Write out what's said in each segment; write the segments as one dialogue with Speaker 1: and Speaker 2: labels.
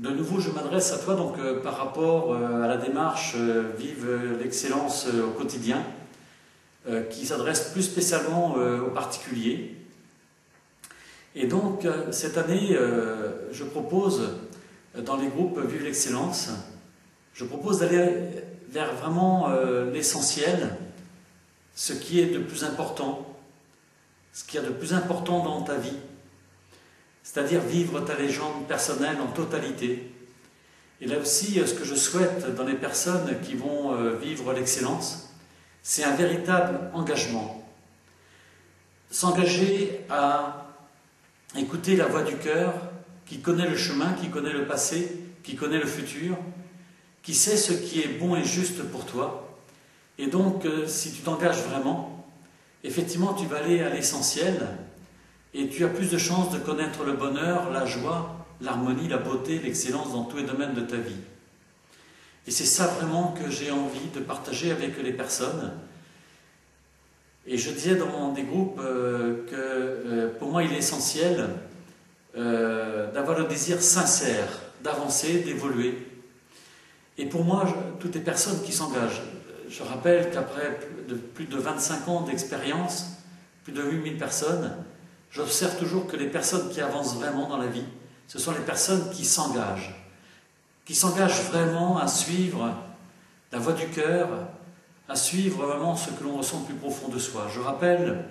Speaker 1: De nouveau, je m'adresse à toi donc, par rapport à la démarche Vive l'excellence au quotidien, qui s'adresse plus spécialement aux particuliers. Et donc, cette année, je propose, dans les groupes Vive l'excellence, je propose d'aller vers vraiment l'essentiel, ce qui est de plus important, ce qu'il y a de plus important dans ta vie, c'est-à-dire vivre ta légende personnelle en totalité. Et là aussi, ce que je souhaite dans les personnes qui vont vivre l'excellence, c'est un véritable engagement. S'engager à écouter la voix du cœur, qui connaît le chemin, qui connaît le passé, qui connaît le futur, qui sait ce qui est bon et juste pour toi. Et donc, si tu t'engages vraiment, effectivement, tu vas aller à l'essentiel et tu as plus de chances de connaître le bonheur, la joie, l'harmonie, la beauté, l'excellence dans tous les domaines de ta vie. Et c'est ça vraiment que j'ai envie de partager avec les personnes. Et je disais dans des groupes que pour moi il est essentiel d'avoir le désir sincère d'avancer, d'évoluer. Et pour moi, toutes les personnes qui s'engagent, je rappelle qu'après plus de 25 ans d'expérience, plus de 8000 personnes, j'observe toujours que les personnes qui avancent vraiment dans la vie, ce sont les personnes qui s'engagent vraiment à suivre la voie du cœur, à suivre vraiment ce que l'on ressent le plus profond de soi. Je rappelle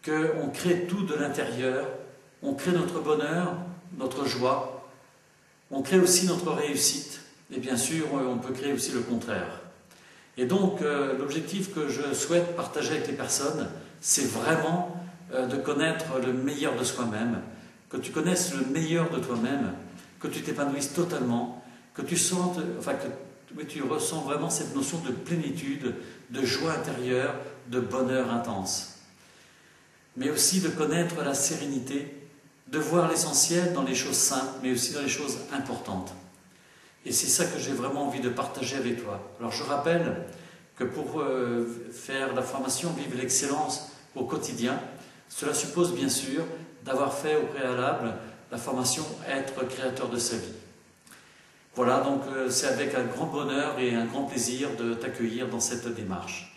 Speaker 1: qu'on crée tout de l'intérieur, on crée notre bonheur, notre joie, on crée aussi notre réussite, et bien sûr, on peut créer aussi le contraire. Et donc, l'objectif que je souhaite partager avec les personnes, c'est vraiment de connaître le meilleur de soi-même, que tu connaisses le meilleur de toi-même, que tu t'épanouisses totalement, que tu sentes, que tu ressens vraiment cette notion de plénitude, de joie intérieure, de bonheur intense. Mais aussi de connaître la sérénité, de voir l'essentiel dans les choses simples, mais aussi dans les choses importantes. Et c'est ça que j'ai vraiment envie de partager avec toi. Alors je rappelle que pour faire la formation Vive l'excellence au quotidien, cela suppose bien sûr d'avoir fait au préalable la formation Être créateur de sa vie. Voilà, donc c'est avec un grand bonheur et un grand plaisir de t'accueillir dans cette démarche.